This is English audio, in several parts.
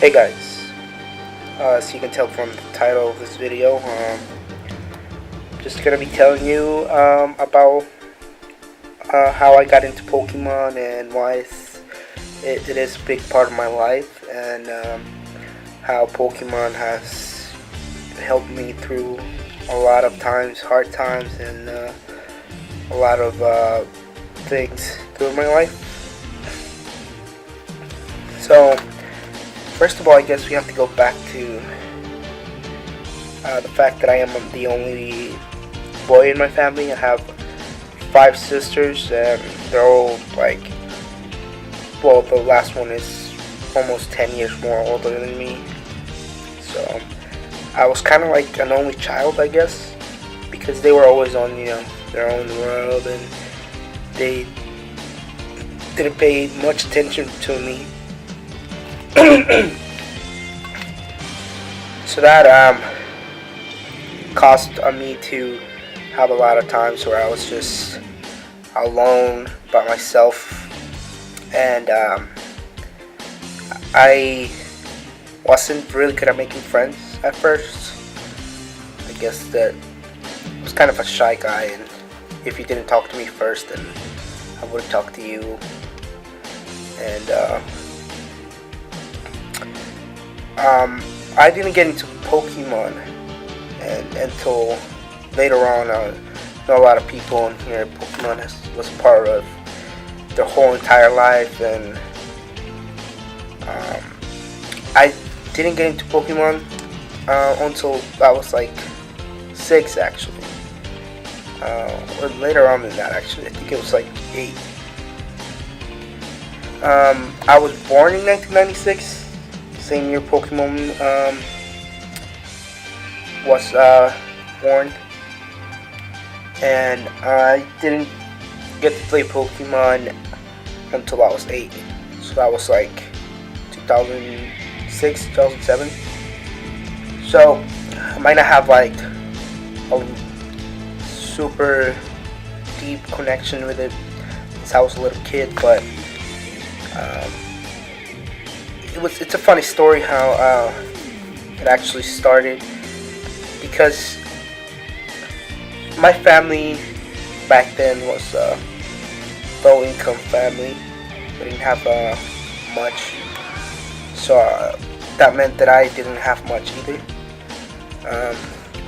Hey guys, as you can tell from the title of this video, just gonna be telling you about how I got into Pokemon and why it is a big part of my life, and how Pokemon has helped me through a lot of times, hard times, and a lot of things through my life. So, first of all, I guess we have to go back to the fact that I am the only boy in my family. I have 5 sisters, and they're all well, the last one is almost 10 years more older than me. So, I was kind of like an only child, I guess, because they were always on, their own world, and they didn't pay much attention to me. So that caused me to have a lot of times where I was just alone by myself, and I wasn't really good at making friends at first. I guess that I was kind of a shy guy, and if you didn't talk to me first, then I wouldn't talk to you. And I didn't get into Pokemon until later on. I know a lot of people in here. Pokemon was part of their whole entire life, and I didn't get into Pokemon until I was like 6, actually. Or later on than that, actually. I think it was like 8. I was born in 1996. Same year Pokemon was born, and I didn't get to play Pokemon until I was 8. So that was like 2006, 2007. So I might not have like a super deep connection with it since I was a little kid, but it's a funny story how it actually started, because my family back then was a low income family. We didn't have much, so that meant that I didn't have much either,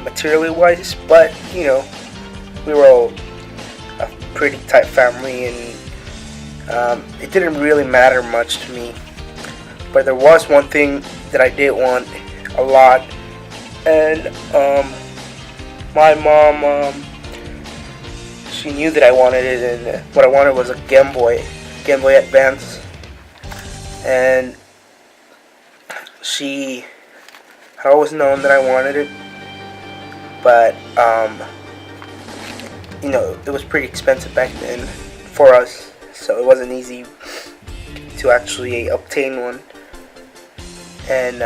materially wise, but we were all a pretty tight family, and it didn't really matter much to me. But there was one thing that I did want a lot, and my mom, she knew that I wanted it, and what I wanted was a Game Boy Advance, and she had always known that I wanted it, but it was pretty expensive back then for us, so it wasn't easy to actually obtain one. And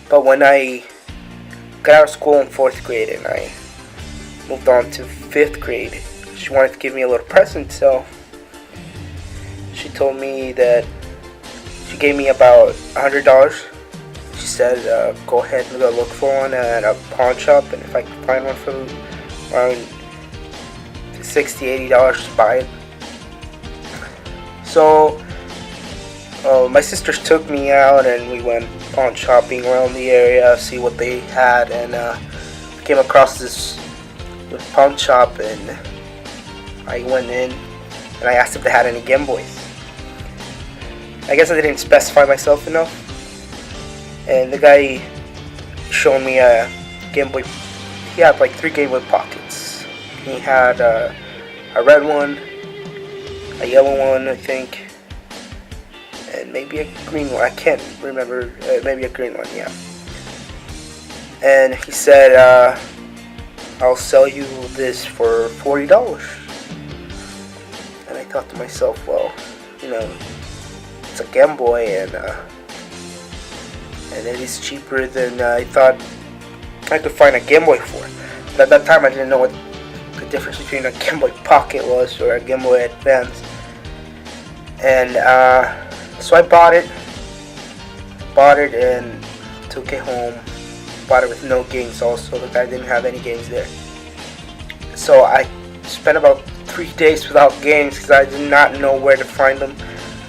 but when I got out of school in 4th grade and I moved on to 5th grade, she wanted to give me a little present, so she told me that she gave me about $100. She said, go ahead and go look for one at a pawn shop, and if I can find one for around $60, $80 to buy it. So my sisters took me out, and we went pawn shopping around the area, see what they had, and came across this pawn shop, and I went in and I asked if they had any Game Boys. I guess I didn't specify myself enough, and the guy showed me a Game Boy. He had like 3 Game Boy Pockets. He had a red one, a yellow one, I think, and maybe a green one. I can't remember. Maybe a green one, yeah. And he said, I'll sell you this for $40. And I thought to myself, well, it's a Game Boy, and it is cheaper than I thought I could find a Game Boy for. But at that time, I didn't know what the difference between a Game Boy Pocket was or a Game Boy Advance. And so I bought it, bought it and took it home. Bought it with no games also. The guy didn't have any games there. So I spent about 3 days without games because I did not know where to find them.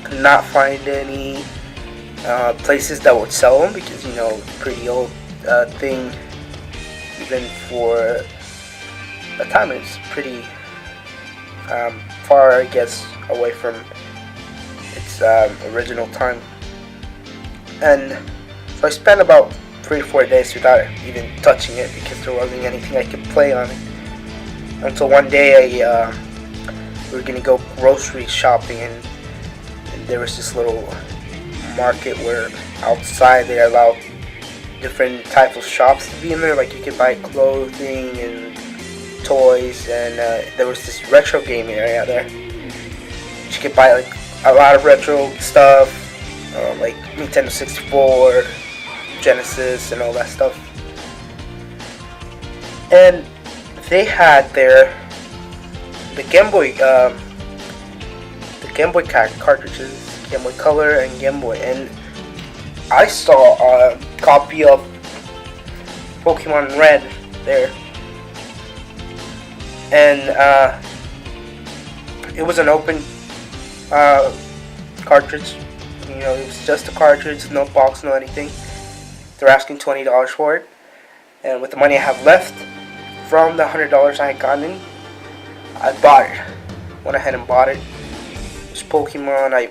Could not find any places that would sell them because, you know, pretty old thing. Even for the time, it's pretty far, I guess, away from its original time. And so I spent about 3 or 4 days without even touching it because there wasn't anything I could play on it. Until one day we were gonna go grocery shopping, and there was this little market where outside they allowed different types of shops to be in there. Like you could buy clothing and toys, and there was this retro game area there. You could buy like a lot of retro stuff, like Nintendo 64, Genesis, and all that stuff. And they had there the Game Boy cartridges, Game Boy Color and Game Boy, and I saw a copy of Pokemon Red there, and it was an open cartridge. You know, it was just a cartridge, no box, no anything. They're asking $20 for it, and with the money I have left from the $100 I had gotten, I bought it. Went ahead and bought it. It's Pokemon. I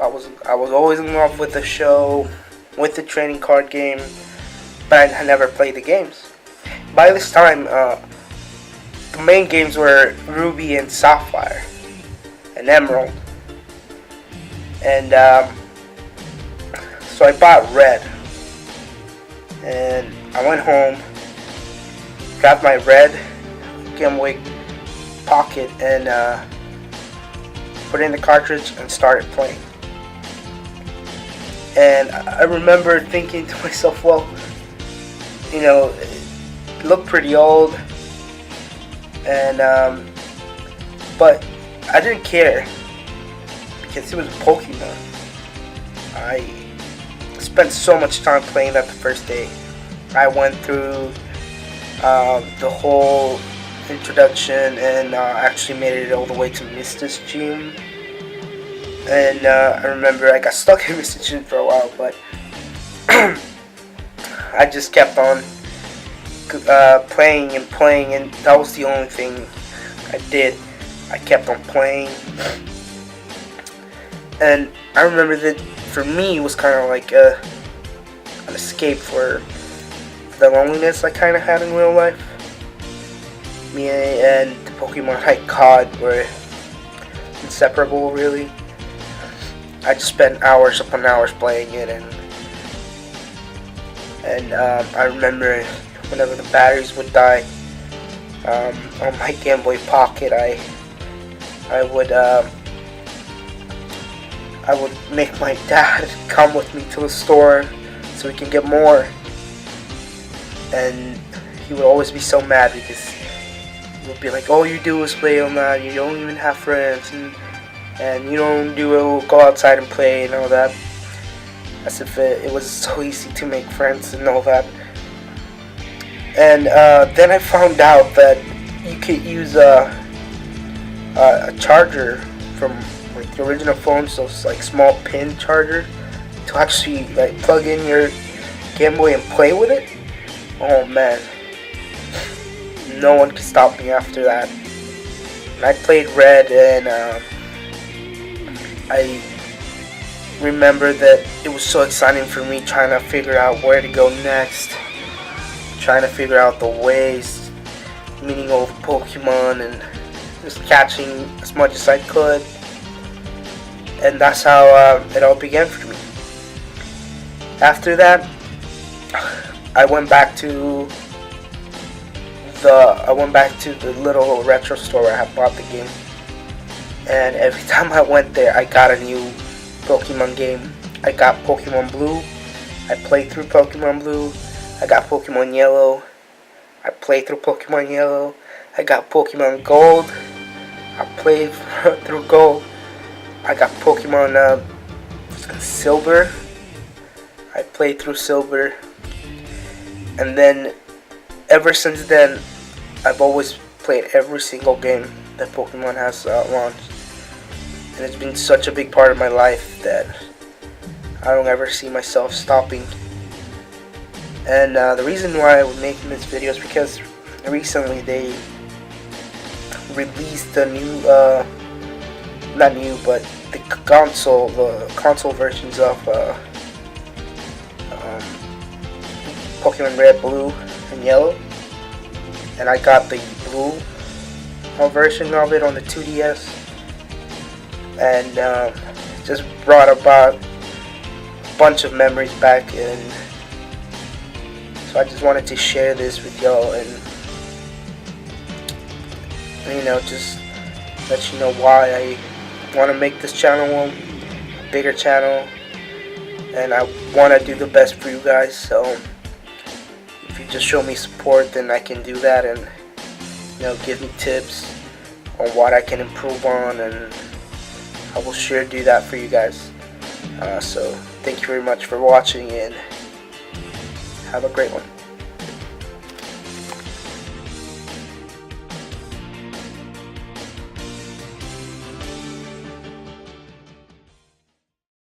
was always in love with the show, with the trading card game, but I never played the games. By this time, the main games were Ruby and Sapphire and Emerald, and so I bought Red, and I went home, got my Red Game Boy Pocket, and put in the cartridge and started playing. And I remember thinking to myself, well, you know, it looked pretty old, and but I didn't care because it was Pokemon. I spent so much time playing that the first day. I went through the whole introduction and actually made it all the way to Mista's Gym. And I remember I got stuck in Mista's Gym for a while, but I just kept on playing and playing, and that was the only thing I did. I kept on playing, and I remember that for me it was kind of like an escape for the loneliness I kind of had in real life. Me and the Pokemon I caught were inseparable, really. I just spent hours upon hours playing it, and I remember whenever the batteries would die on my Game Boy Pocket, I would make my dad come with me to the store so we can get more, and he would always be so mad because he would be like, all you do is play on that, you don't even have friends, and you don't go outside and play and all that, as if it was so easy to make friends and all that. And then I found out that you could use a charger from like the original phones, those like small pin charger, to actually like plug in your Game Boy and play with it. Oh man, no one could stop me after that. And I played Red, and I remember that it was so exciting for me trying to figure out where to go next, trying to figure out the ways, meeting all the Pokemon, and just catching as much as I could. And that's how it all began for me. After that, I went back to the little retro store where I had bought the game, and every time I went there, I got a new Pokemon game. I got Pokemon Blue. I played through Pokemon Blue. I got Pokemon Yellow. I played through Pokemon Yellow. I got Pokemon Gold. I played through Gold. I got Pokemon Silver. I played through Silver, and then ever since then I've always played every single game that Pokemon has launched, and it's been such a big part of my life that I don't ever see myself stopping. And the reason why I'm making this video is because recently they released the new, not new, but the console versions of Pokemon Red, Blue, and Yellow, and I got the blue version of it on the 2DS, and just brought about a bunch of memories back, and so I just wanted to share this with y'all, and just let you know why I want to make this channel a bigger channel, and I want to do the best for you guys. So if you just show me support, then I can do that, and give me tips on what I can improve on, and I will sure do that for you guys. So thank you very much for watching, and have a great one.